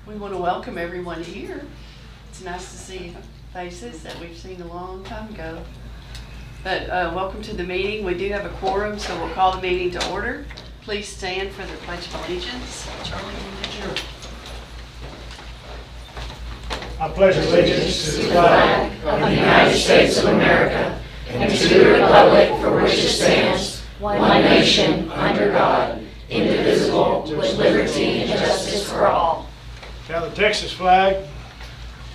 We want to welcome everyone here. It's nice to see faces that we've seen a long time ago. But welcome to the meeting. We do have a quorum, so we'll call the meeting to order. Please stand for the Pledge of Allegiance. Charlie, can you do? I pledge allegiance to the flag of the United States of America and to the republic for which it stands, one nation, under God, indivisible, with liberty and justice for all. Now the Texas flag.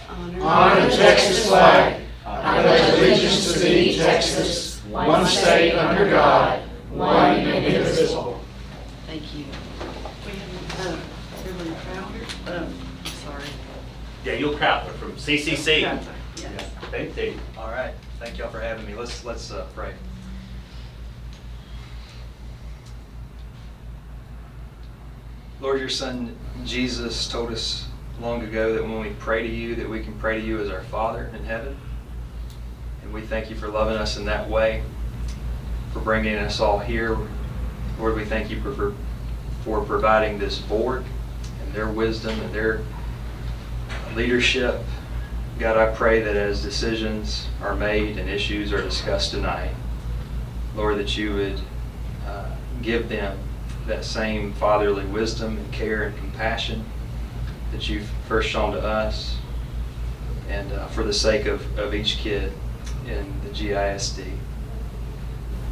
Honor the Texas flag. I pledge allegiance to thee, Texas, one state under God, one and indivisible. Thank you. We have everyone Crowder. Sorry. Yeah, you'll Crowder from CCC. Yes. Thank you. All right. Thank y'all for having me. Let's pray. Lord, your son Jesus told us long ago that when we pray to you, that we can pray to you as our Father in heaven. And we thank you for loving us in that way, for bringing us all here. Lord, we thank you for providing this board and their wisdom and their leadership. God, I pray that as decisions are made and issues are discussed tonight, Lord, that you would give them that same fatherly wisdom and care and compassion that you've first shown to us, and for the sake of each kid in the GISD.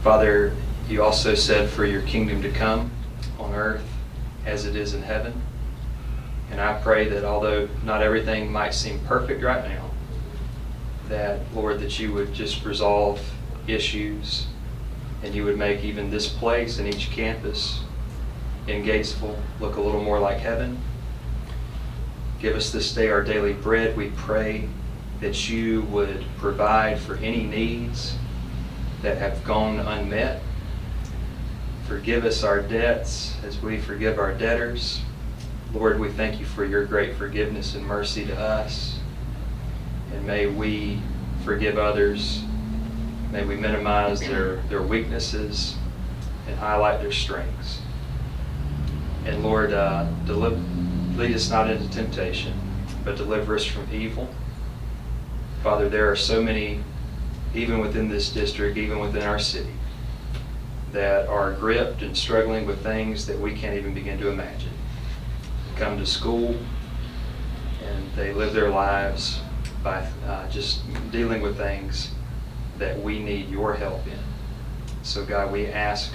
Father, you also said for your kingdom to come on earth as it is in heaven. And I pray that although not everything might seem perfect right now, that, Lord, that you would just resolve issues and you would make even this place and each campus in Gatesville look a little more like heaven. Give us this day our daily bread. We pray that you would provide for any needs that have gone unmet. Forgive us our debts as we forgive our debtors. Lord, we thank you for your great forgiveness and mercy to us. And may we forgive others. May we minimize their weaknesses and highlight their strengths. And Lord, lead us not into temptation, but deliver us from evil. Father, there are so many, even within this district, even within our city, that are gripped and struggling with things that we can't even begin to imagine. Come to school and they live their lives by just dealing with things that we need your help in. So God, we ask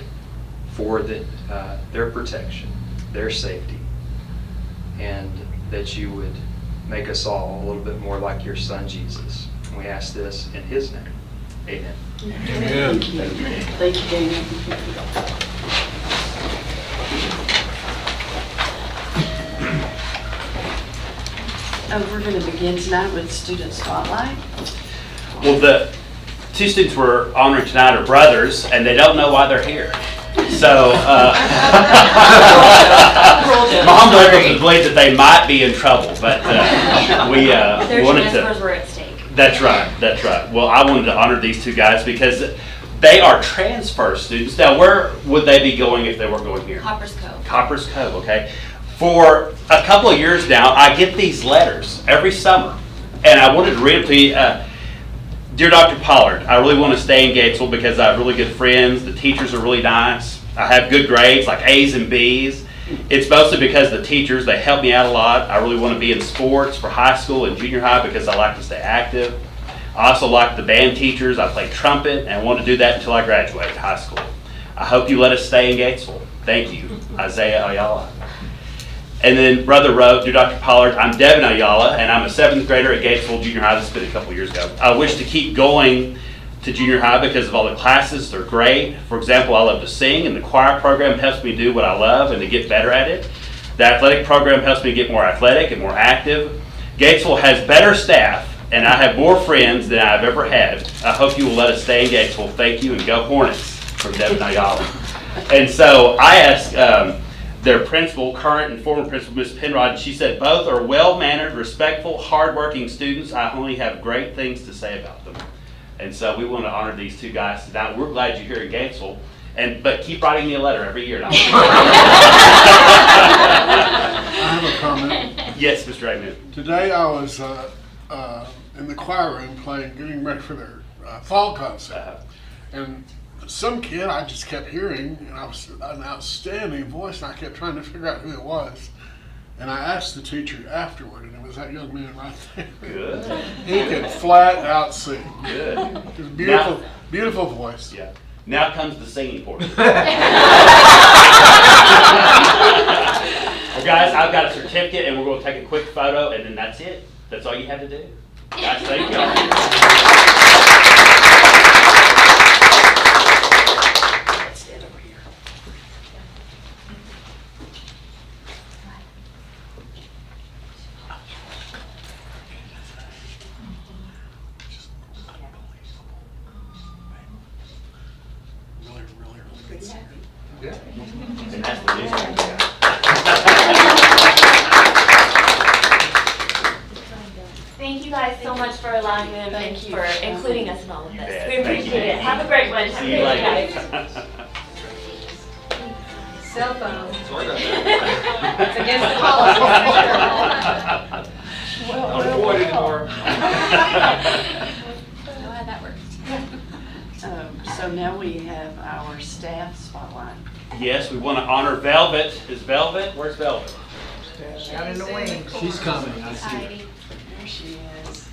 for their protection, their safety, and that you would make us all a little bit more like your son Jesus. And we ask this in his name. Amen. Amen. Thank you. Thank you, Dana. We're going to begin tonight with Student Spotlight. Well, the two students we're honoring tonight are brothers, and they don't know why they're here. So, Mom led us to believe that they might be in trouble, but we wanted to. Were at stake. That's right. That's right. Well, I wanted to honor these two guys because they are transfer students. Now, where would they be going if they weren't going here? Copper's Cove. Copper's Cove. Okay. For a couple of years now, I get these letters every summer, and I wanted to read them to you. Dear Dr. Pollard, I really want to stay in Gatesville because I have really good friends. The teachers are really nice. I have good grades, like A's and B's. It's mostly because the teachers, they help me out a lot. I really want to be in sports for high school and junior high because I like to stay active. I also like the band teachers. I play trumpet and want to do that until I graduate high school. I hope you let us stay in Gatesville. Thank you, Isaiah Ayala. And then Brother wrote, Dear Dr. Pollard, I'm Devin Ayala, and I'm a 7th grader at Gatesville Junior High. This has been a couple years ago. I wish to keep going to junior high because of all the classes. They're great. For example, I love to sing, and the choir program helps me do what I love and to get better at it. The athletic program helps me get more athletic and more active. Gatesville has better staff, and I have more friends than I've ever had. I hope you will let us stay in Gatesville. Thank you, and go Hornets, from Devin Ayala. And so I asked their principal, current and former principal, Ms. Penrod, and she said both are well-mannered, respectful, hard-working students. I only have great things to say about them. And so we want to honor these two guys tonight. We're glad you're here in Gatesville. But keep writing me a letter every year. I have a comment. Yes, Mr. Amen. Today I was in the choir room getting ready for their fall concert. And some kid I just kept hearing, and I was an outstanding voice, and I kept trying to figure out who it was. And I asked the teacher afterward, and it was that young man right there. Good. He could flat out sing. Good. His beautiful, beautiful voice. Yeah. Now comes the singing portion. Well, guys, I've got a certificate, and we're going to take a quick photo, and then that's it. That's all you have to do. Guys, thank y'all. Let's stand over here. And that's the newspaper guy. Thank you guys so much for allowing me and Thank you. for including us in all of this. bet. We Thank appreciate you. it. Have a great one. Have a See you great later. night. Cell phone. Sorry about that. It's against the policy. Don't avoid it anymore. That works. So now we have our staff spotlight. Yes, we want to honor Velvet. Is Velvet? Where's Velvet? Out in the wings. She's coming, I see. There she is.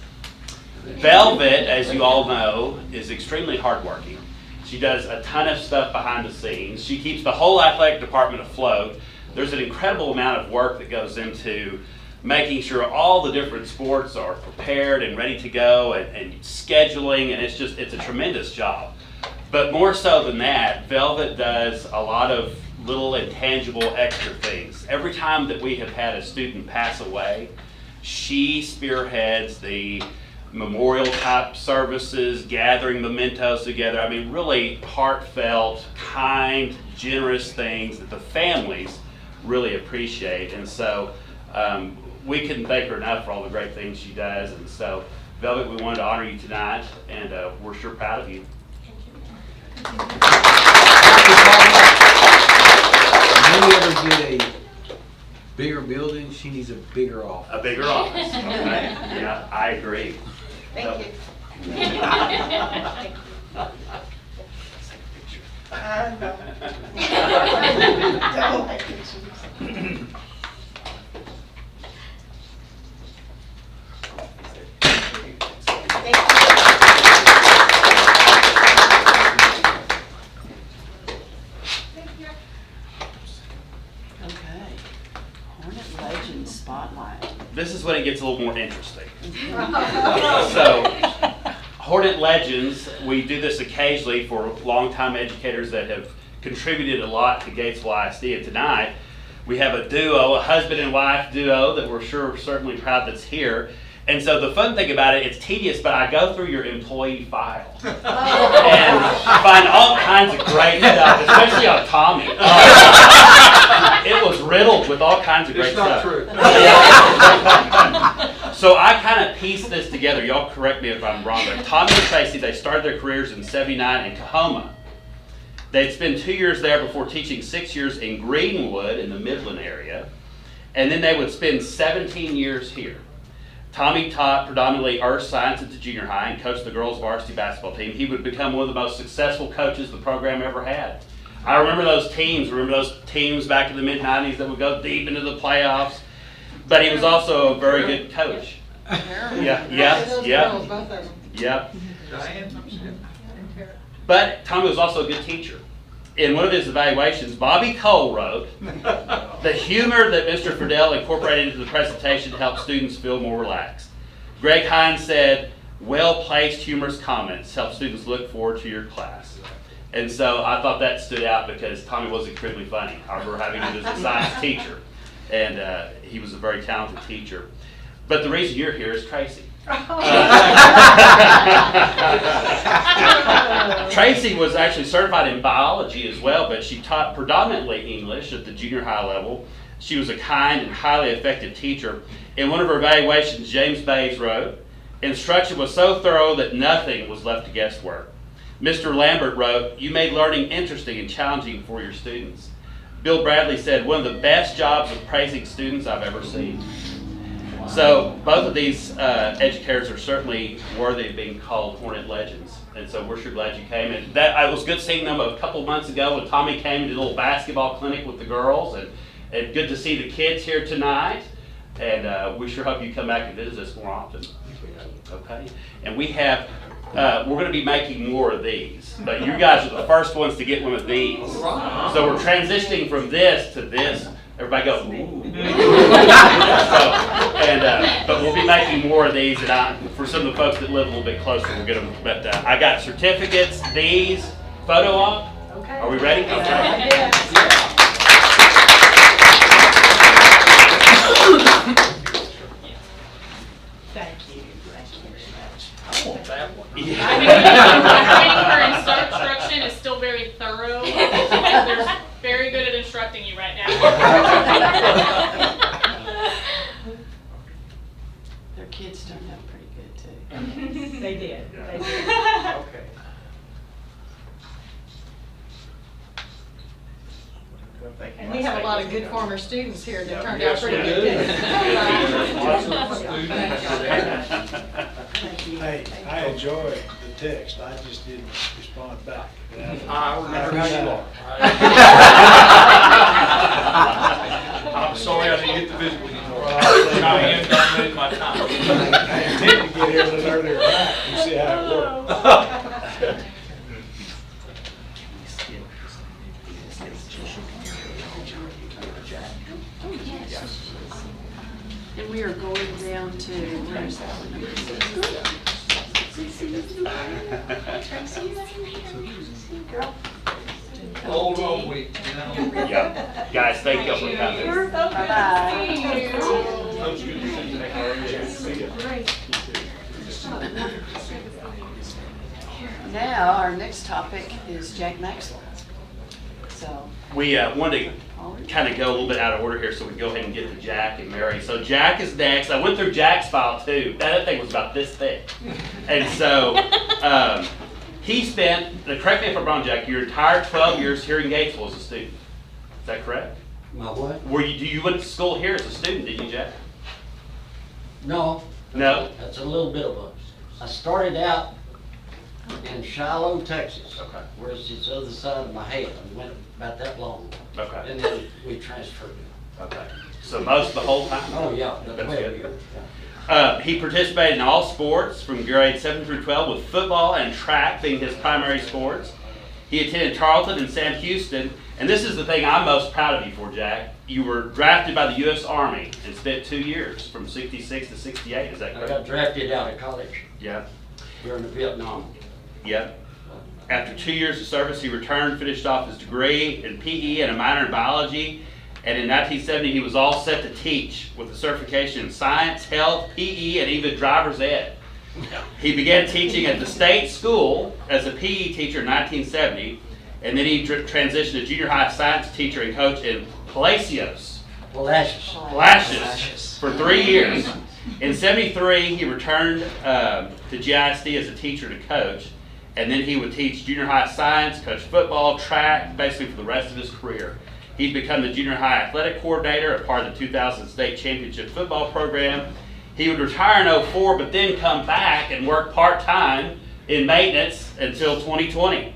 Velvet, as you all know, is extremely hardworking. She does a ton of stuff behind the scenes. She keeps the whole athletic department afloat. There's an incredible amount of work that goes into making sure all the different sports are prepared and ready to go, and scheduling, and it's a tremendous job. But more so than that, Velvet does a lot of little intangible extra things. Every time that we have had a student pass away, she spearheads the memorial type services, gathering mementos together. I mean, really heartfelt, kind, generous things that the families really appreciate. And so we couldn't thank her enough for all the great things she does. And so, Velvet, we wanted to honor you tonight, and we're sure proud of you. When we ever get a bigger building, she needs a bigger office. A bigger office. Okay. Yeah, I agree. Thank you. Okay. Hornet Legends Spotlight. This is when it gets a little more interesting. So, Hornet Legends, we do this occasionally for longtime educators that have contributed a lot to Gatesville ISD. And tonight, we have a duo, a husband and wife duo that we're certainly proud that's here. And so the fun thing about it, it's tedious, but I go through your employee file and find all kinds of great stuff, especially on Tommy. It was riddled with all kinds of great stuff. It's not true. So I kind of pieced this together. Y'all correct me if I'm wrong, but Tommy and Tracy, they started their careers in '79 in Kahoma. They'd spent 2 years there before teaching 6 years in Greenwood in the Midland area. And then they would spend 17 years here. Tommy taught predominantly earth science at the junior high and coached the girls varsity basketball team. He would become one of the most successful coaches the program ever had. I remember those teams back in the mid-90s that would go deep into the playoffs. But he was also a very good coach. Yeah. But Tommy was also a good teacher. In one of his evaluations, Bobby Cole wrote, "The humor that Mr. Friedel incorporated into the presentation helped students feel more relaxed." Greg Hines said, "Well-placed humorous comments help students look forward to your class." And so I thought that stood out because Tommy was extremely funny. I remember having him as a science teacher, and he was a very talented teacher. But the reason you're here is Tracy. Tracy was actually certified in biology as well, but she taught predominantly English at the junior high level. She was a kind and highly effective teacher. In one of her evaluations, James Bays wrote, "Instruction was so thorough that nothing was left to guesswork." Mr. Lambert wrote, "You made learning interesting and challenging for your students." Bill Bradley said, "One of the best jobs of praising students I've ever seen." So both of these educators are certainly worthy of being called Hornet legends. And so we're sure glad you came. And it was good seeing them a couple of months ago when Tommy came and did a little basketball clinic with the girls. And good to see the kids here tonight. And we sure hope you come back and visit us more often. Okay. And we have, we're going to be making more of these. But you guys are the first ones to get one of these. So we're transitioning from this to this. Everybody go, ooh. But we'll be making more of these, and for some of the folks that live a little bit closer, we'll get them. But I got certificates, these, photo op. Okay. Are we ready? Okay. Yeah. Thank you. Thank you very much. I want that one. I mean, her instruction is still very thorough. They're very good at instructing you right now. Their kids turned out pretty good too. They did. They did. Okay. And we have a lot of good former students here that turned out pretty good. Hey, I enjoyed the text, I just didn't respond back. I remember how you are. I'm sorry I didn't get the physical anymore. Cheyenne dominated my time. I intended to get here a little earlier tonight, you see how it worked. And we are going down to, where is that one? Girl. Old home week, you know. Yeah. Guys, thank you for coming. Bye-bye. Those good to see you. Now, our next topic is Jack Maxwell. So, We wanted to kind of go a little bit out of order here, so we can go ahead and get to Jack and Mary. So Jack is next. I went through Jack's file too. That thing was about this thick. And so he spent, correct me if I'm wrong, Jack, your entire 12 years here in Gatesville as a student. Is that correct? My what? You went to school here as a student, didn't you, Jack? No. No? That's a little bit of a, I started out in Shiloh, Texas. Okay. Where's this other side of my head? I went about that long. Okay. And then we transferred. Okay. So most of the whole time? Oh, yeah. That's 12 good. years, He participated in all sports from grades 7 through 12, with football and track being his primary sports. He attended Tarleton and Sam Houston, and this is the thing I'm most proud of you for, Jack. You were drafted by the U.S. Army and spent 2 years, from 66 to 68, is that I correct? got drafted out of college Yeah. during the Vietnam. Yeah. After 2 years of service, he returned, finished off his degree in PE and a minor in biology. And in 1970, he was all set to teach with a certification in science, health, PE, and even driver's ed. He began teaching at the state school as a PE teacher in 1970, and then he transitioned to junior high science teacher and coach in Palacios, Palacios for 3 years. In 73, he returned to GISD as a teacher and coach, and then he would teach junior high science, coach football, track, basically for the rest of his career. He'd become the junior high athletic coordinator, a part of the 2000 state championship football program. He would retire in 2004, but then come back and work part-time in maintenance until 2020.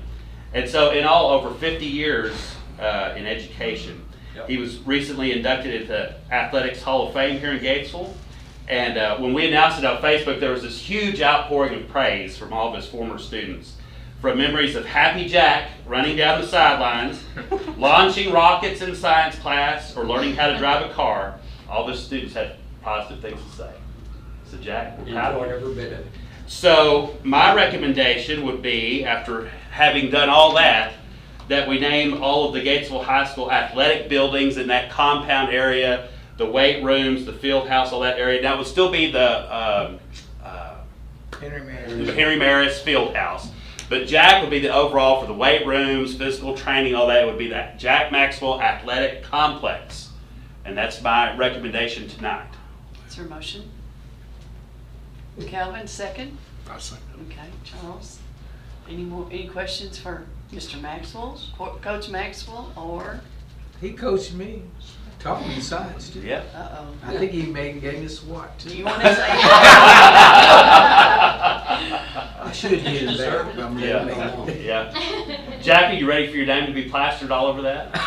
And so in all, over 50 years in education. Yep. He was recently inducted into Athletics Hall of Fame here in Gatesville. And when we announced it on Facebook, there was this huge outpouring of praise from all of his former students. From memories of Happy Jack running down the sidelines, launching rockets in science class, or learning how to drive a car, all the students had positive things to say. So Jack, we're proud of you. Every bit of it. So my recommendation would be, after having done all that, that we name all of the Gatesville High School athletic buildings in that compound area, the weight rooms, the field house, all that area. Now it would still be the Henry Maris field house. But Jack would be the overall for the weight rooms, physical training, all that. It would be that Jack Maxwell Athletic Complex. And that's my recommendation tonight. is there a motion? Calvin, second? I second. Okay, Charles. Any questions for Mr. Maxwell, Coach Maxwell, or? He coached me. Taught me science too. Yeah. Uh-oh. I think he gave me a SWAT Do too. you want to say? I should have hit him back, but I'm Yeah. letting him Yeah. Jackie, you ready for your name to be plastered all over that?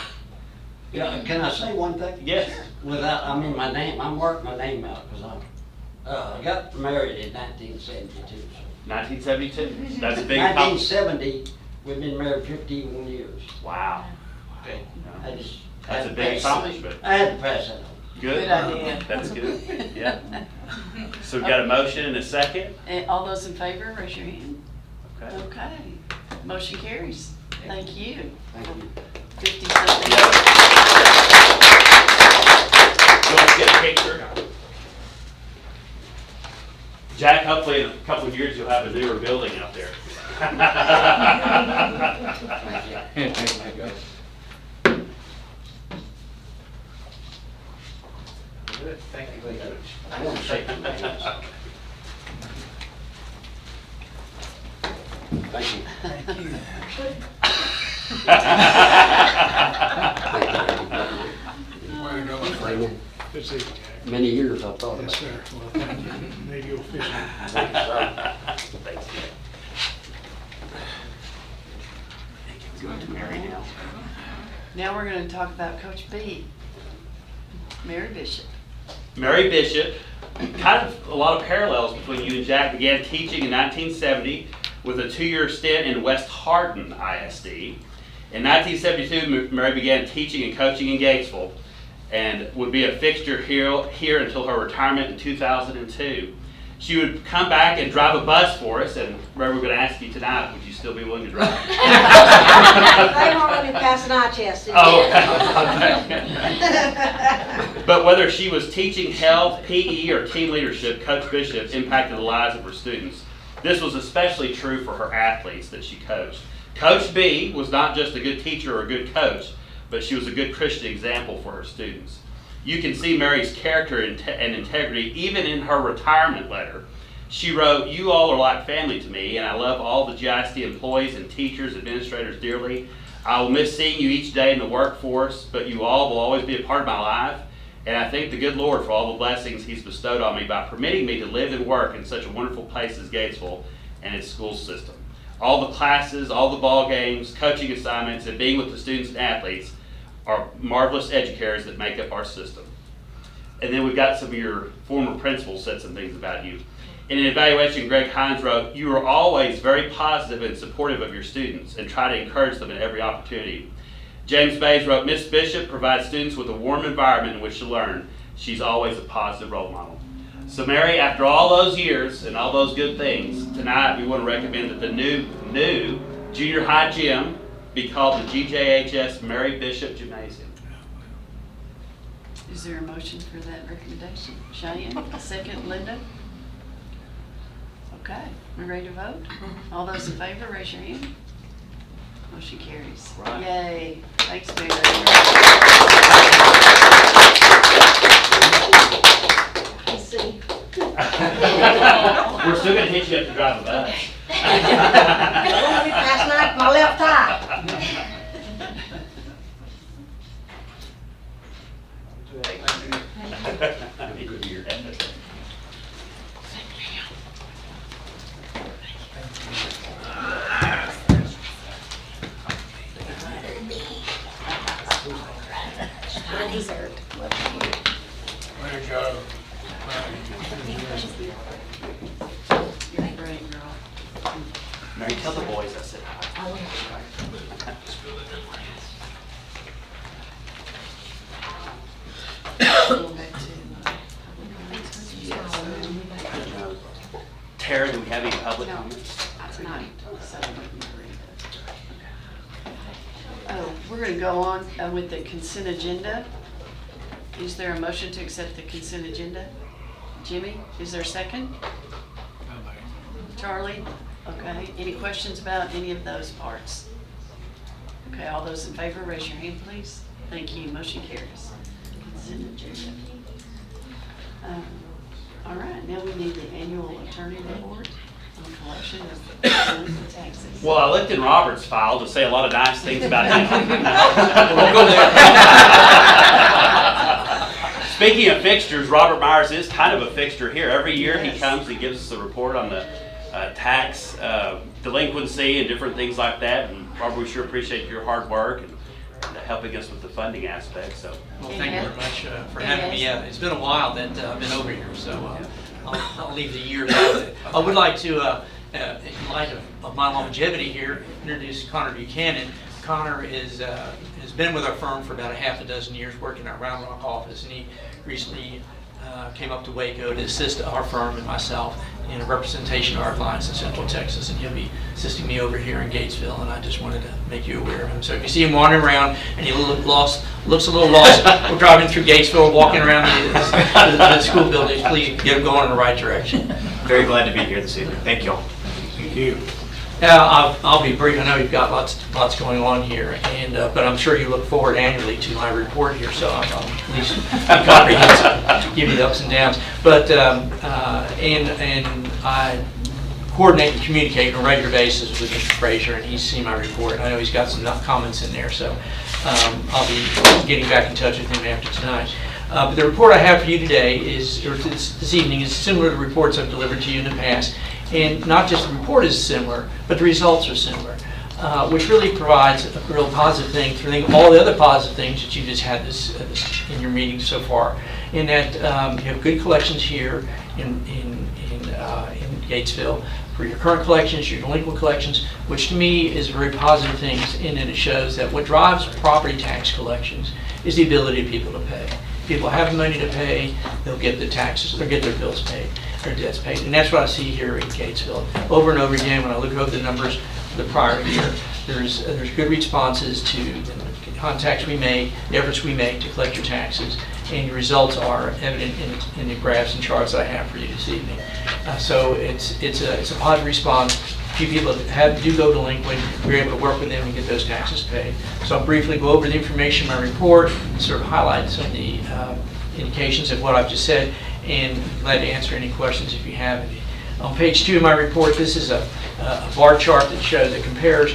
Yeah, can I say one thing? Yes. Without, I mean, my name, I'm working my name out, because I got married in 1972. So 1972. That's a big accomplishment. 1970, we've been married 51 years. Wow. I just That's a had to big pass- accomplishment. I had to pass that on. Good. Good idea. That's good. Yeah. So we've got a motion and a second. And all those in favor, raise your hand. Okay. Okay. Motion carries. Thank you. Thank you. 50-something. So let's get a picture. Jack, hopefully in a couple of years you'll have a newer building out there. Good, thank you. I want to say two things. Thank you. Way to go, my friend. Amen. Good seeing you, Jack. Many years I've thought Yes, about it. sir. Well, thank you. Maybe you'll fish. Thank you, sir. Thanks. Going to Mary now. Now we're going to talk about Coach B, Mary Bishop. Mary Bishop, kind of a lot of parallels between you and Jack. Began teaching in 1970 with a 2-year stint in West Hardin ISD. In 1972, Mary began teaching and coaching in Gatesville and would be a fixture here until her retirement in 2002. She would come back and drive a bus for us, and Mary, we're going to ask you tonight, would you still be willing to drive? They won't let me pass an eye test. Oh, but whether she was teaching health, PE, or team leadership, Coach Bishop impacted the lives of her students. This was especially true for her athletes that she coached. Coach B was not just a good teacher or a good coach, but she was a good Christian example for her students. You can see Mary's character and integrity even in her retirement letter. She wrote, "You all are like family to me, and I love all the GISD employees and teachers, administrators dearly. I will miss seeing you each day in the workforce, but you all will always be a part of my life. And I thank the good Lord for all the blessings He's bestowed on me by permitting me to live and work in such a wonderful place as Gatesville and its school system. All the classes, all the ball games, coaching assignments, and being with the students and athletes are marvelous educators that make up our system." And then we've got some of your former principals said some things about you. In an evaluation, Greg Hines wrote, "You are always very positive and supportive of your students and try to encourage them in every opportunity." James Bays wrote, "Miss Bishop provides students with a warm environment in which to learn. She's always a positive role model." So Mary, after all those years and all those good things, tonight we want to recommend that the new junior high gym be called the GJHS Mary Bishop Gymnasium. Is there a motion for that recommendation? Cheyenne, a second, Linda? Okay, we ready to vote? All those in favor, raise your hand. Motion carries. Right. Yay, thanks, Mary. Let's see. We're still going to teach you how to drive a bus. They won't let me pass an eye with my left eye. Good year. I deserved. Way to go. You're great, girl. Mary, tell the boys I said hi. Go back to, Tara, do we have any public No. comments? tonight. So, we're going to go on with the consent agenda. Is there a motion to accept the consent agenda? Jimmy, is there a second? Charlie? Okay, any questions about any of those parts? Okay, all those in favor, raise your hand, please. Thank you, motion carries. Consent agenda. All right, now we need the annual attorney report on collection of taxes. Well, I looked in Robert's file to say a lot of nice things about him. We'll go there. Speaking of fixtures, Robert Myers is kind of a fixture here. Every year he comes and gives us a report on the tax delinquency and different things like that. And Robert, we sure appreciate your hard work and helping us with the funding aspect. So, well, thank you very much for having me. It's been a while that I've been over here, so I'll leave the years out of it. I would like to, in light of my longevity here, introduce Connor Buchanan. Connor has been with our firm for about a half a dozen years, working in our Round Rock office, and he recently came up to Waco to assist our firm and myself in a representation of our clients in Central Texas, and he'll be assisting me over here in Gatesville, and I just wanted to make you aware of him. So if you see him wandering around and he looks a little lost, we're driving through Gatesville, walking around the school buildings, please get him going in the right direction. Very glad to be here this evening. Thank you all. Thank you. I'll be brief. I know you've got lots going on here, and but I'm sure you look forward annually to my report here, so I'll at least be comprehensive, give you the ups and downs. But and I coordinate and communicate on a regular basis with Mr. Frazier, and he's seen my report. I know he's got some comments in there, so I'll be getting back in touch with him after tonight. But the report I have for you today this evening is similar to reports I've delivered to you in the past. And not just the report is similar, but the results are similar, which really provides a real positive thing for all the other positive things that you just had in your meeting so far. In that you have good collections here in Gatesville for your current collections, your delinquent collections, which to me is a very positive thing in that it shows that what drives property tax collections is the ability of people to pay. If people have money to pay, they'll get the taxes, they'll get their bills paid. Their debts paid, and that's what I see here in Gatesville. Over and over again, when I look over the numbers for the prior year, there's good responses to the contacts we make, the efforts we make to collect your taxes, and the results are evident in the graphs and charts that I have for you this evening. So it's a positive response. Few people do go delinquent. We're able to work with them and get those taxes paid. So I'll briefly go over the information in my report, and sort of highlight some of the indications of what I've just said, and glad to answer any questions if you have any. On page 2 of my report, this is a bar chart that compares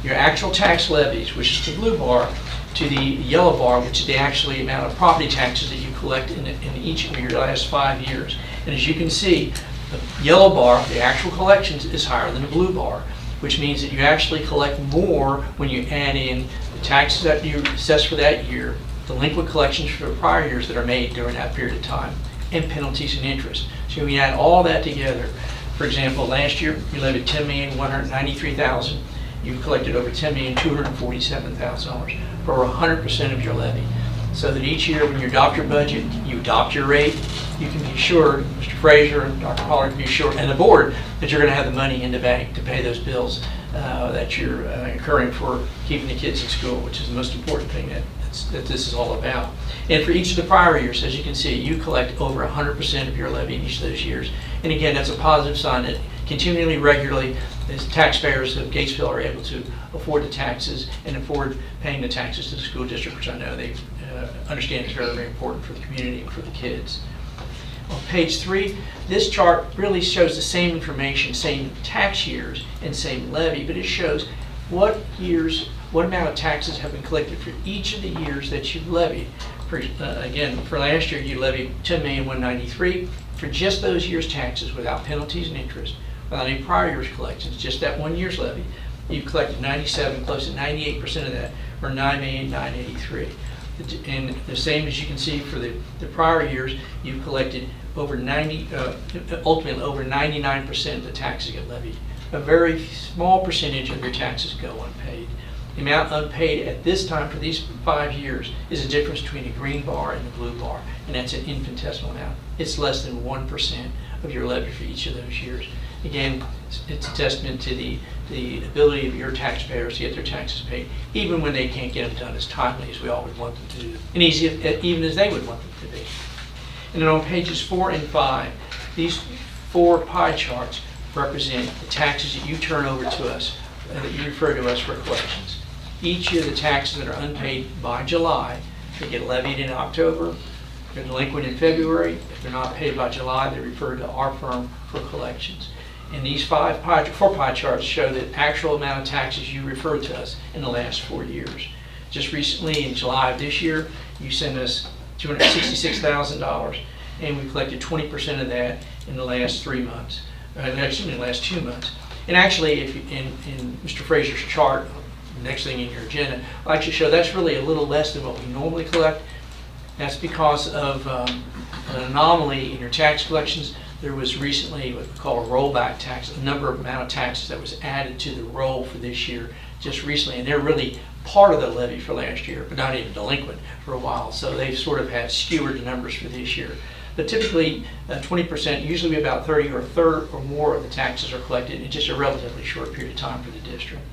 your actual tax levies, which is the blue bar, to the yellow bar, which is the actual amount of property taxes that you collect in each of your last 5 years. And as you can see, the yellow bar, the actual collections, is higher than the blue bar, which means that you actually collect more when you add in the taxes that you assess for that year, delinquent collections for the prior years that are made during that period of time, and penalties and interest. So when you add all that together, for example, last year you levied $10,193,000. You collected over $10,247,000 for over 100% of your levy. So that each year when you adopt your budget, you adopt your rate, you can be sure, Mr. Frazier and Dr. Pollard can be sure, and the board, that you're going to have the money in the bank to pay those bills that you're incurring for keeping the kids in school, which is the most important thing that this is all about. And for each of the prior years, as you can see, you collect over 100% of your levy in each of those years. And again, that's a positive sign that continually, regularly, as taxpayers of Gatesville are able to afford the taxes and afford paying the taxes to the school district, which I know they understand is very, very important for the community and for the kids. On page 3, this chart really shows the same information, same tax years and same levy, but it shows what amount of taxes have been collected for each of the years that you've levied. Again, for last year you levied $10,193,000 for just those years' taxes without penalties and interest, without any prior year's collections, just that 1 year's levy. You've collected 97, close to 98% of that, or $9,983,000. And the same as you can see for the prior years, you've collected over ultimately over 99% of the taxes get levied. A very small percentage of your taxes go unpaid. The amount unpaid at this time for these 5 years is the difference between the green bar and the blue bar, and that's an infinitesimal amount. It's less than 1% of your levy for each of those years. Again, it's a testament to the ability of your taxpayers to get their taxes paid, even when they can't get them done as timely as we all would want them to do, and easy even as they would want them to be. And then on pages 4 and 5, these 4 pie charts represent the taxes that you turn over to us, that you refer to us for collections. Each year the taxes that are unpaid by July, they get levied in October, they're delinquent in February. If they're not paid by July, they refer to our firm for collections. And these 4 pie charts show the actual amount of taxes you referred to us in the last 4 years. Just recently, in July of this year, you sent us $266,000, and we collected 20% of that in the last 3 months, actually in the last 2 months. And actually, if you, in Mr. Fraser's chart, next thing in your agenda, I'll actually show that's really a little less than what we normally collect. That's because of an anomaly in your tax collections. There was recently what we call a rollback tax, a amount of taxes that was added to the roll for this year just recently, and they're really part of the levy for last year, but not even delinquent for a while. So they've sort of had skewered the numbers for this year. But typically, 20%, usually about 30 or a third or more of the taxes are collected in just a relatively short period of time for the district.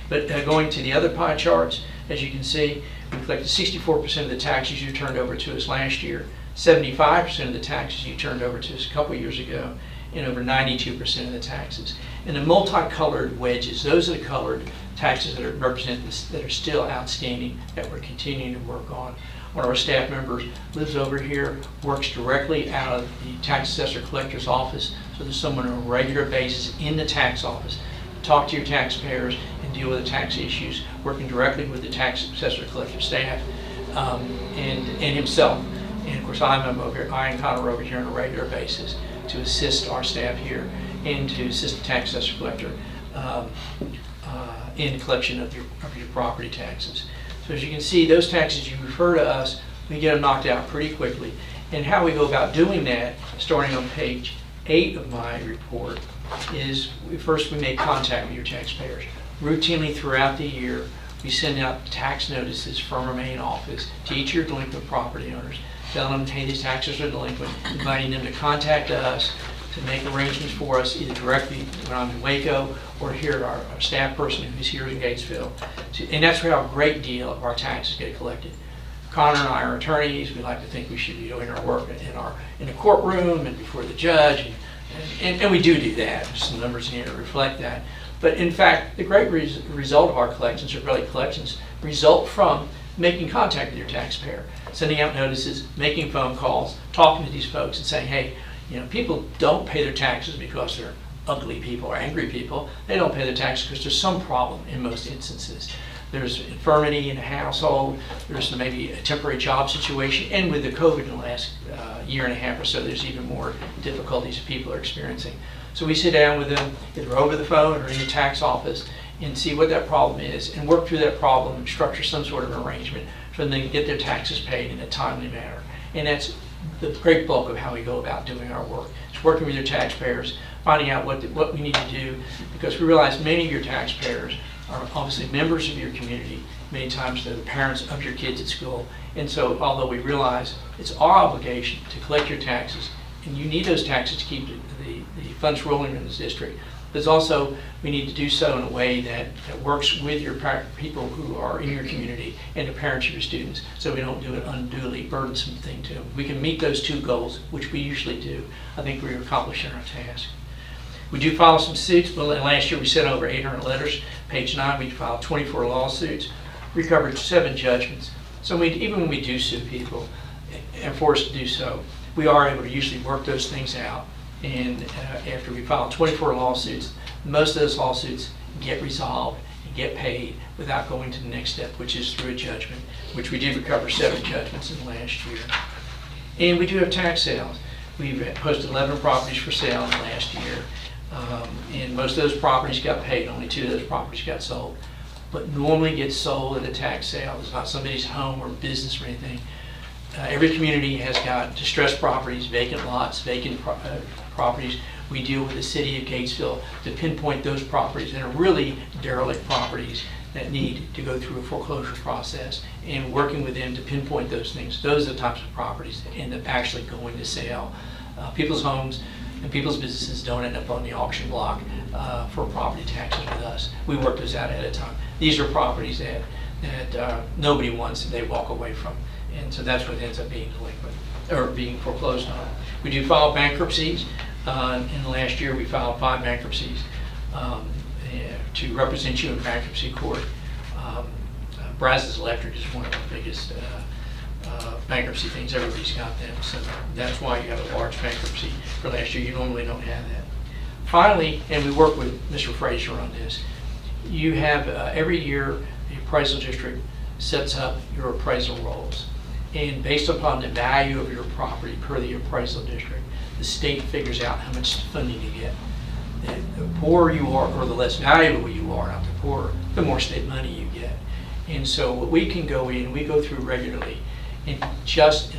But going to the other pie charts, as you can see, we collected 64% of the taxes you turned over to us last year, 75% of the taxes you turned over to us a couple years ago, and over 92% of the taxes. And the multicolored wedges, those are the colored taxes that represent this, that are still outstanding, that we're continuing to work on. One of our staff members lives over here, works directly out of the tax assessor collector's office, so there's someone on a regular basis in the tax office to talk to your taxpayers and deal with the tax issues, working directly with the tax assessor collector staff and himself. And of course, I and Connor are over here on a regular basis to assist our staff here and to assist the tax assessor collector in the collection of your property taxes. So as you can see, those taxes you refer to us, we get them knocked out pretty quickly. And how we go about doing that, starting on page 8 of my report, is first we make contact with your taxpayers. Routinely throughout the year, we send out tax notices from our main office to each of your delinquent property owners, telling them, hey, these taxes are delinquent, inviting them to contact us to make arrangements for us, either directly when I'm in Waco or here, our staff person who's here in Gatesville. And that's where a great deal of our taxes get collected. Connor and I are attorneys. We like to think we should be doing our work in the courtroom and before the judge, and we do that. There's some numbers in here to reflect that. But in fact, the great result of our collections, or really collections, result from making contact with your taxpayer, sending out notices, making phone calls, talking to these folks and saying, hey, you know, people don't pay their taxes because they're ugly people or angry people. They don't pay their taxes because there's some problem in most instances. There's infirmity in a household, there's maybe a temporary job situation, and with the COVID in the last year and a half or so, there's even more difficulties people are experiencing. So we sit down with them, either over the phone or in the tax office, and see what that problem is, and work through that problem and structure some sort of arrangement for them to get their taxes paid in a timely manner. And that's the great bulk of how we go about doing our work. It's working with your taxpayers, finding out what we need to do, because we realize many of your taxpayers are obviously members of your community. Many times they're the parents of your kids at school. And so although we realize it's our obligation to collect your taxes, and you need those taxes to keep the funds rolling in this district, there's also, we need to do so in a way that works with your people who are in your community and the parents of your students, so we don't do an unduly burdensome thing to them. We can meet those two goals, which we usually do. I think we're accomplishing our task. We do file some suits. Well, last year we sent over 800 letters. Page 9, we filed 24 lawsuits, recovered 7 judgments. So even when we do sue people and forced to do so, we are able to usually work those things out. And after we file 24 lawsuits, most of those lawsuits get resolved and get paid without going to the next step, which is through a judgment, which we did recover 7 judgments in the last year. And we do have tax sales. We've posted 11 properties for sale in the last year. And most of those properties got paid. Only 2 of those properties got sold. But normally gets sold at a tax sale. It's not somebody's home or business or anything. Every community has got distressed properties, vacant lots, vacant properties. We deal with the city of Gatesville to pinpoint those properties that are really derelict properties that need to go through a foreclosure process, and working with them to pinpoint those things. Those are the types of properties that end up actually going to sale. People's homes and people's businesses don't end up on the auction block for property taxes with us. We work those out ahead of time. These are properties that nobody wants and they walk away from. And so that's what ends up being delinquent or being foreclosed on. We do file bankruptcies. In the last year, we filed 5 bankruptcies to represent you in bankruptcy court. Brazos Electric is one of the biggest bankruptcy things. Everybody's got them, so that's why you have a large bankruptcy for last year. You normally don't have that. Finally, and we work with Mr. Fraser on this, you have every year the appraisal district sets up your appraisal rolls. And based upon the value of your property per the appraisal district, the state figures out how much funding you get. The poorer you are, or the less valuable you are, not the poorer, the more state money you get. And so we can go in, we go through regularly, and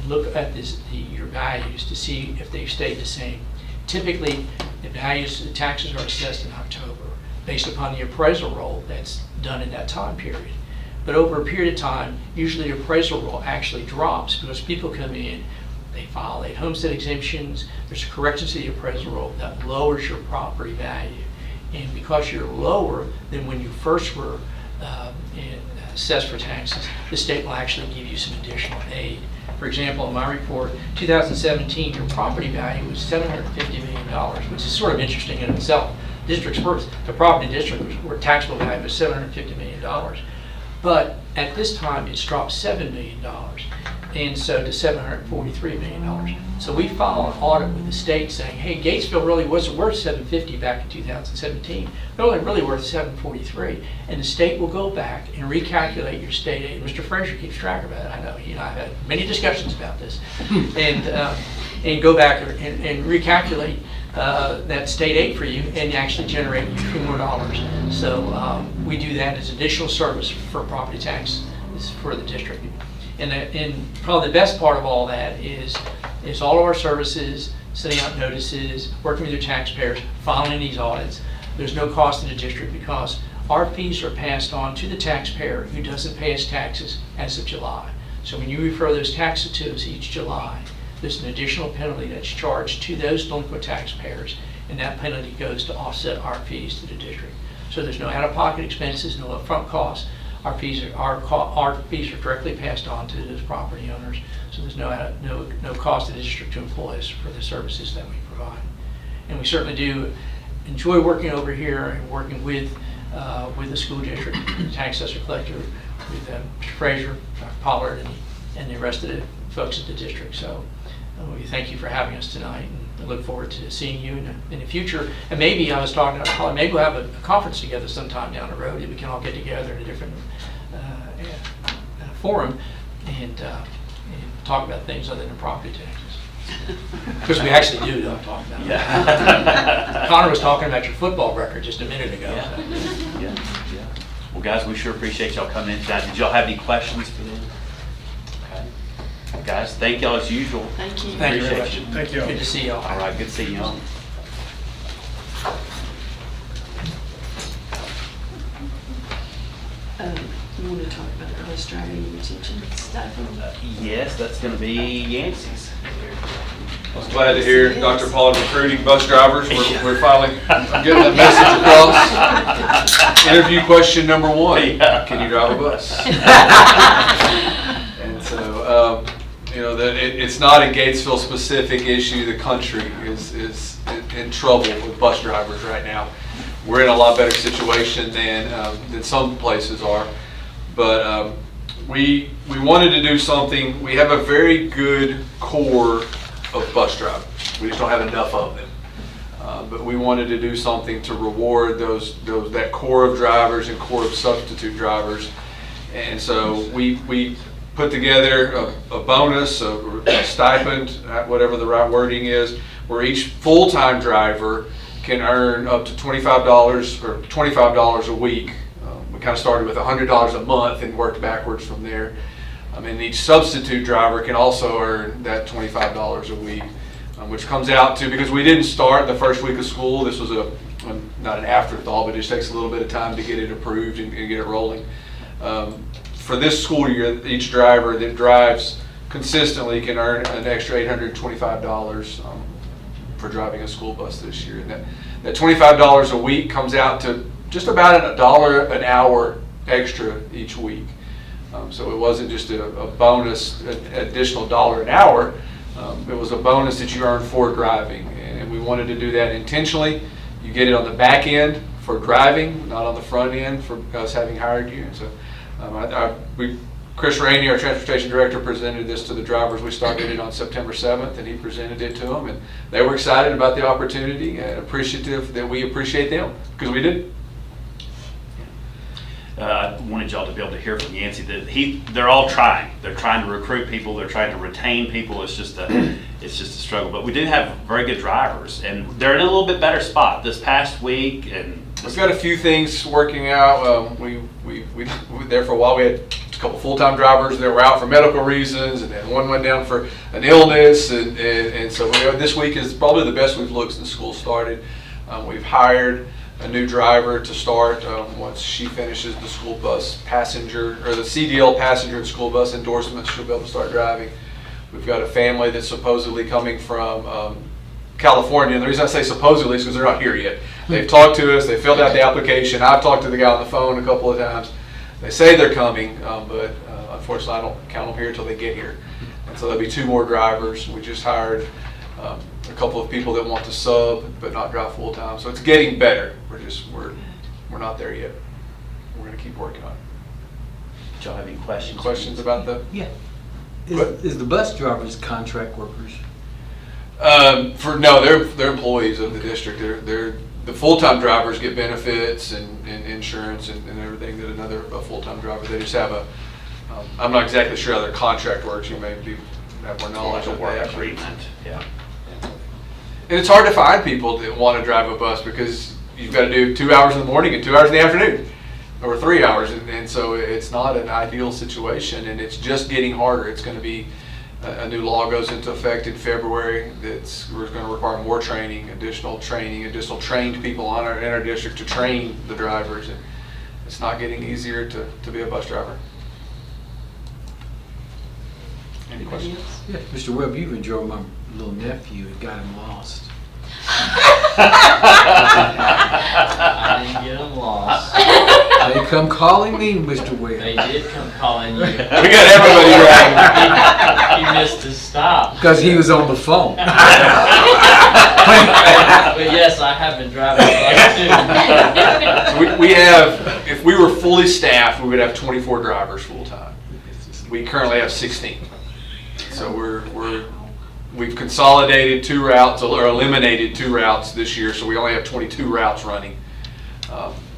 look at your values to see if they've stayed the same. Typically, the taxes are assessed in October based upon the appraisal roll that's done in that time period. But over a period of time, usually the appraisal roll actually drops because people come in, they file homestead exemptions, there's a correction to the appraisal roll that lowers your property value. And because you're lower than when you first were assessed for taxes, the state will actually give you some additional aid. For example, in my report, 2017, your property value was $750 million, which is sort of interesting in itself. The property district were taxable value was $750 million. But at this time, it's dropped $7 million, and so to $743 million. So we filed an audit with the state saying, hey, Gatesville really wasn't worth $750 back in 2017. They're only really worth $743. And the state will go back and recalculate your state aid. Mr. Frazier keeps track of that. I know he and I have had many discussions about this. And go back and recalculate that state aid for you and actually generate a few more dollars. So we do that as additional service for property tax for the district. And probably the best part of all that is all of our services, sending out notices, working with your taxpayers, filing these audits. There's no cost to the district because our fees are passed on to the taxpayer who doesn't pay his taxes as of July. So when you refer those taxes to us each July, there's an additional penalty that's charged to those delinquent taxpayers, and that penalty goes to offset our fees to the district. So there's no out-of-pocket expenses, no upfront costs. Our fees are directly passed on to those property owners, so there's no cost to the district to employ us for the services that we provide. And we certainly do enjoy working over here and working with the school district, the tax assessor collector, with Mr. Frazier, Dr. Pollard, and the rest of the folks at the district. So we thank you for having us tonight, and I look forward to seeing you in the future. And maybe I was talking to Pollard, maybe we'll have a conference together sometime down the road, and we can all get together in a different forum and talk about things other than property taxes. Because we actually do talk about it. Yeah. Connor was talking about your football record just a minute ago. Yeah. Yeah. Well, guys, we sure appreciate y'all coming in tonight. Did y'all have any questions for them? Okay. Guys, thank y'all as usual. Thank you. Thank you very much. Thank you. Good to see y'all. All right, good to see y'all. You want to talk about the bus driving and retention stipend? Yes, that's going to be Yancey's. I was glad to hear Dr. Pollard recruiting bus drivers. We're finally getting that message across. Interview question number 1, can you drive a bus? And so, it's not a Gatesville specific issue. The country is in trouble with bus drivers right now. We're in a lot better situation than some places are. But we wanted to do something. We have a very good core of bus drivers. We just don't have enough of them. But we wanted to do something to reward that core of drivers and core of substitute drivers. And so we put together a bonus, a stipend, whatever the right wording is, where each full-time driver can earn up to $25 or $25 a week. We kind of started with $100 a month and worked backwards from there. And each substitute driver can also earn that $25 a week, which comes out to, because we didn't start the first week of school, this was not an afterthought, but it just takes a little bit of time to get it approved and get it rolling. For this school year, each driver that drives consistently can earn an extra $825 for driving a school bus this year. And that $25 a week comes out to just about $1 an hour extra each week. So it wasn't just a bonus, an additional $1 an hour. It was a bonus that you earned for driving, and we wanted to do that intentionally. You get it on the back end for driving, not on the front end for us having hired you. So Chris Rainey, our transportation director, presented this to the drivers. We started it on September 7th, and he presented it to them, and they were excited about the opportunity and appreciative that we appreciate them, because we did. I wanted y'all to be able to hear from Yancey that they're all trying. They're trying to recruit people. They're trying to retain people. It's just a struggle. But we do have very good drivers, and they're in a little bit better spot this past week. And we've got a few things working out. We there for a while. We had a couple full-time drivers that were out for medical reasons, and then one went down for an illness, and so this week is probably the best we've looked since school started. We've hired a new driver to start once she finishes the school bus passenger, or the CDL passenger and school bus endorsement. She'll be able to start driving. We've got a family that's supposedly coming from California, and the reason I say supposedly is because they're not here yet. They've talked to us, they filled out the application. I've talked to the guy on the phone a couple of times. They say they're coming, but unfortunately I don't count them here until they get here. And so there'll be 2 more drivers. We just hired a couple of people that want to sub but not drive full time. So it's getting better. We're not there yet. We're going to keep working on it. Do y'all have any questions? Questions about the? Yeah. Is the bus drivers contract workers? They're employees of the district. They're the full-time drivers get benefits and insurance and everything that a full-time driver. They just have I'm not exactly sure how their contract works. You may have more knowledge of that. Agreement. Yeah. And it's hard to find people that want to drive a bus because you've got to do 2 hours in the morning and 2 hours in the afternoon, or 3 hours, and so it's not an ideal situation, and it's just getting harder. It's going to be a new law goes into effect in February we're going to require more training, additional trained people in our district to train the drivers, and it's not getting easier to be a bus driver. Any questions? Yeah, Mr. Webb, you've enjoyed my little nephew and got him lost. I didn't get him lost. They come calling me, Mr. Webb. They did come calling you. We got everybody right. He missed his stop. Because he was on the phone. But yes, I have been driving bus too. So we have, if we were fully staffed, we would have 24 drivers full time. We currently have 16. So we've consolidated 2 routes, or eliminated 2 routes this year, so we only have 22 routes running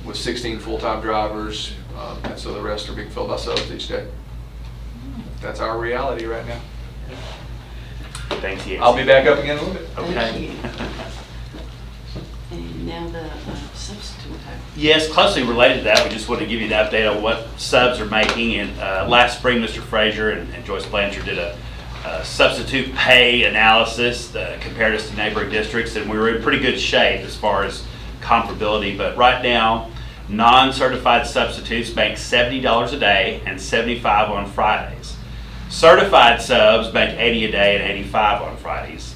with 16 full-time drivers, and so the rest are being filled by subs each day. That's our reality right now. Thanks, Yancey. I'll be back up again in a little bit. Okay. And now the substitute type. Yes, closely related to that, we just want to give you an update on what subs are making. And last spring, Mr. Frazier and Joyce Blanchard did a substitute pay analysis, compared us to neighboring districts, and we were in pretty good shape as far as comparability. But right now, non-certified substitutes make $70 a day and $75 on Fridays. Certified subs make $80 a day and $85 on Fridays.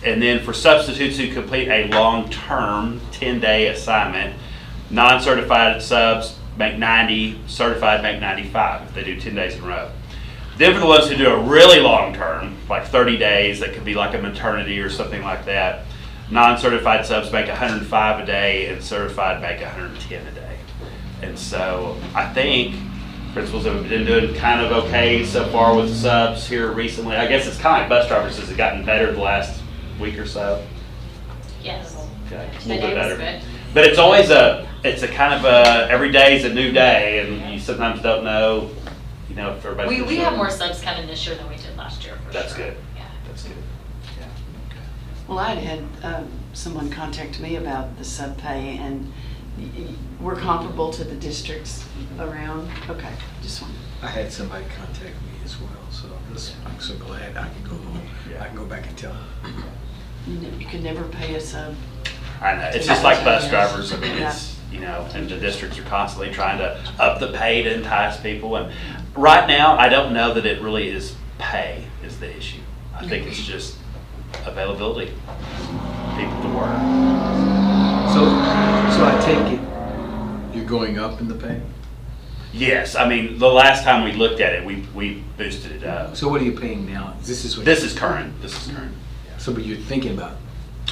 And then for substitutes who complete a long-term 10-day assignment, non-certified subs make $90, certified make $95 if they do 10 days in a row. Then for the ones who do a really long term, like 30 days, that could be like a maternity or something like that, non-certified subs make $105 a day and certified make $110 a day. And so I think principals have been doing kind of okay so far with subs here recently. I guess it's kind of like bus drivers. Has it gotten better the last week or so? Yes. Okay, a The little day bit was better. good. But it's always it's a kind of every day is a new day, and you sometimes don't know, if everybody's We have more subs coming this year than we did last year. That's sure. good. Yeah. That's good. Yeah. Well, I had someone contact me about the sub pay, and we're comparable to the districts around. Okay, just one. I had somebody contact me as well, so I'm so glad I can go home. Yeah. I can go back and tell them. You could never pay a sub. I know. It's just like bus drivers. I mean, it's, and the districts are constantly trying to up the pay to entice people. And right now, I don't know that it really is pay is the issue. I think it's just availability, people to work. So I take it you're going up in the pay? Yes. I mean, the last time we looked at it, we boosted it up. So what are you paying now? This is current. This is current. So, but you're thinking about it.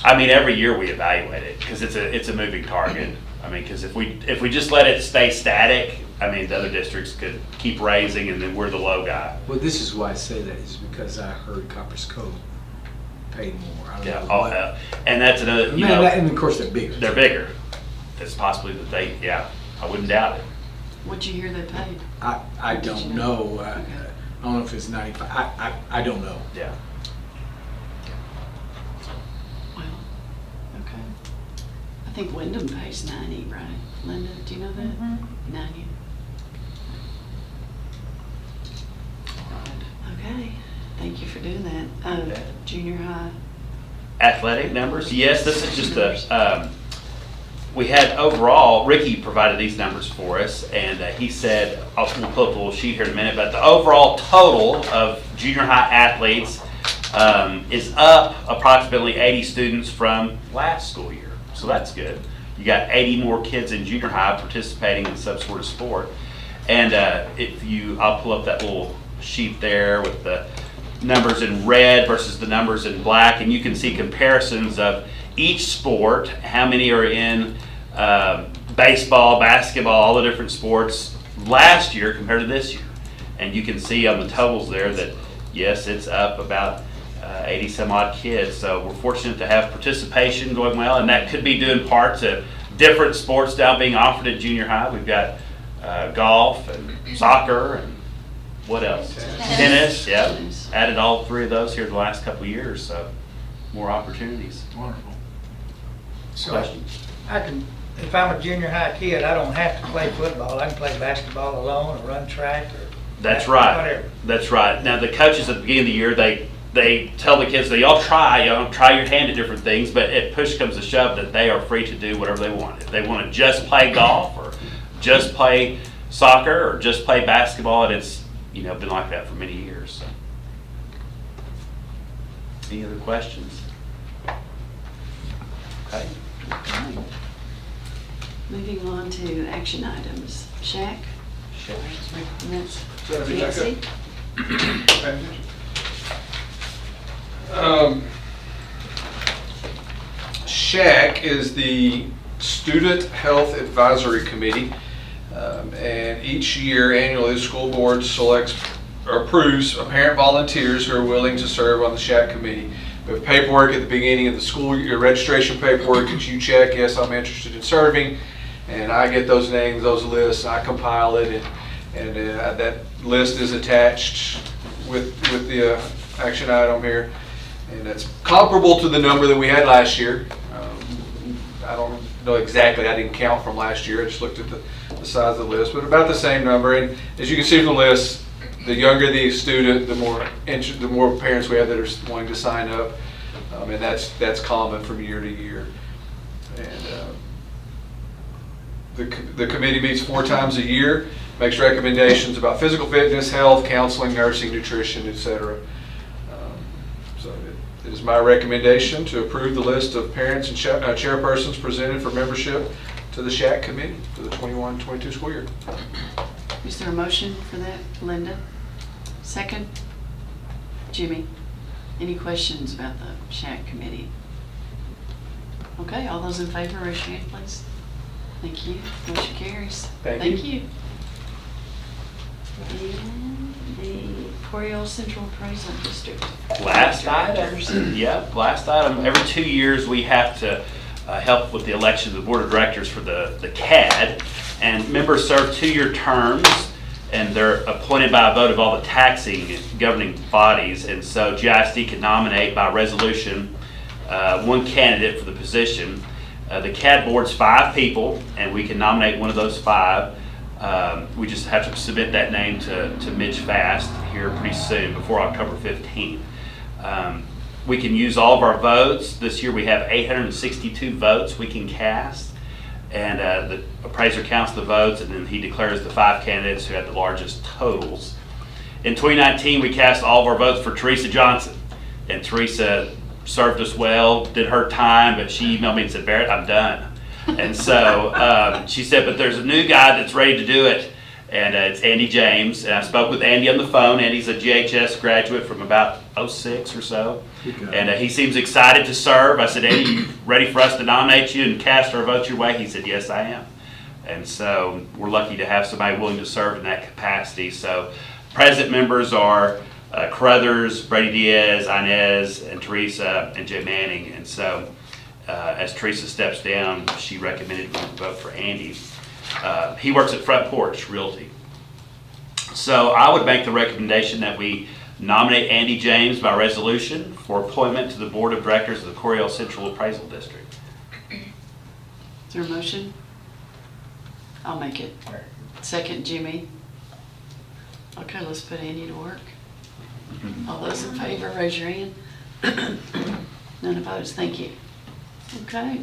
I mean, every year we evaluate it because it's a moving target. I mean, because if we just let it stay static, I mean, the other districts could keep raising, and then we're the low guy. Well, this is why I say that is because I heard Copper's Cove paid more. I don't Yeah. know And that's another. and of course they're bigger. They're bigger. It's possibly that I wouldn't doubt it. What'd you hear they paid? I don't know. I don't know if it's 95. I don't know. Yeah. Well, okay. I think Wyndham pays 90, right? Linda, do you know that? 90. Okay, thank you for doing that. Junior high. Athletic numbers? Yes, this is just a, we had overall, Ricky provided these numbers for us, and he said, we'll pull up a little sheet here in a minute, but the overall total of junior high athletes is up approximately 80 students from last school year. So that's good. You got 80 more kids in junior high participating in some sort of sport. And I'll pull up that little sheet there with the numbers in red versus the numbers in black, and you can see comparisons of each sport, how many are in baseball, basketball, all the different sports last year compared to this year. And you can see on the totals there that, yes, it's up about 80 some odd kids. So we're fortunate to have participation going well, and that could be due in part to different sports now being offered at junior high. We've got golf and soccer and what else? Tennis, yeah. Added all three of those here the last couple of years, so more opportunities. Wonderful. So Questions? I can, if I'm a junior high kid, I don't have to play football. I can play basketball alone or run track or That's right. whatever. That's right. Now the coaches at the beginning of the year, they tell the kids, they all try your hand at different things, but if push comes to shove, that they are free to do whatever they want. If they want to just play golf or just play soccer or just play basketball, and it's been like that for many years. So. Any other questions? Okay. Moving on to action items. Shaq? That's Nancy. SHAC is the Student Health Advisory Committee, and each year annually the school board selects or approves parent volunteers who are willing to serve on the SHAC committee. We have paperwork at the beginning of the school year, registration paperwork that you check, yes, I'm interested in serving, and I get those names, those lists, I compile it, and that list is attached with the action item here, and it's comparable to the number that we had last year. I don't know exactly, I didn't count from last year, I just looked at the size of the list, but about the same number. And as you can see from the list, the younger the student, the more parents we have that are wanting to sign up, and that's common from year to year. And the committee meets 4 times a year, makes recommendations about physical fitness, health, counseling, nursing, nutrition, etc. So it is my recommendation to approve the list of parents and chairpersons presented for membership to the SHAC committee for the 21-22 school year. Is there a motion for that, Linda? Second? Jimmy? Any questions about the SHAC committee? Okay, all those in favor, raise your hand, please. Thank you. Motion carries. Thank you. And the Coryell Central Appraisal District. Last item. Yep, last item. Every 2 years we have to help with the election of the board of directors for the CAD, and members serve 2-year terms, and they're appointed by a vote of all the taxing and governing bodies, and so GISD can nominate by resolution 1 candidate for the position. The CAD board's 5 people, and we can nominate one of those 5. We just have to submit that name to Mitch Fast here pretty soon, before October 15th. We can use all of our votes. This year we have 862 votes we can cast, and the appraiser counts the votes, and then he declares the 5 candidates who had the largest totals. In 2019, we cast all of our votes for Teresa Johnson, and Teresa served us well, did her time, but she emailed me and said, "Barrett, I'm done." And so she said, but there's a new guy that's ready to do it, and it's Andy James. And I spoke with Andy on the phone. Andy's a GHS graduate from about 06 or so, and he seems excited to serve. I said, "Andy, you ready for us to nominate you and cast our votes your way?" He said, "Yes, I am." And so we're lucky to have somebody willing to serve in that capacity. So present members are Carruthers, Brady Diaz, Inez, and Teresa, and Jay Manning. And so as Teresa steps down, she recommended we vote for Andy. He works at Front Porch Realty. So I would make the recommendation that we nominate Andy James by resolution for appointment to the Board of Directors of the Coryell Central Appraisal District. Is there a motion? I'll make it. Second, Jimmy. Okay, let's put Andy to work. All those in favor, raise your hand. None opposed, thank you. Okay,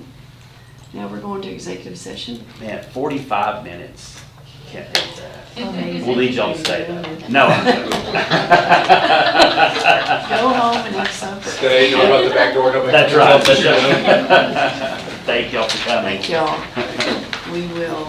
now we're going to executive session. Man, 45 minutes. Can't take that. We'll need y'all to stay though. No. Go home and eat supper. Stay, don't go out the back door. Nobody That's comes right. out the Thank y'all for coming. Thank y'all. We will.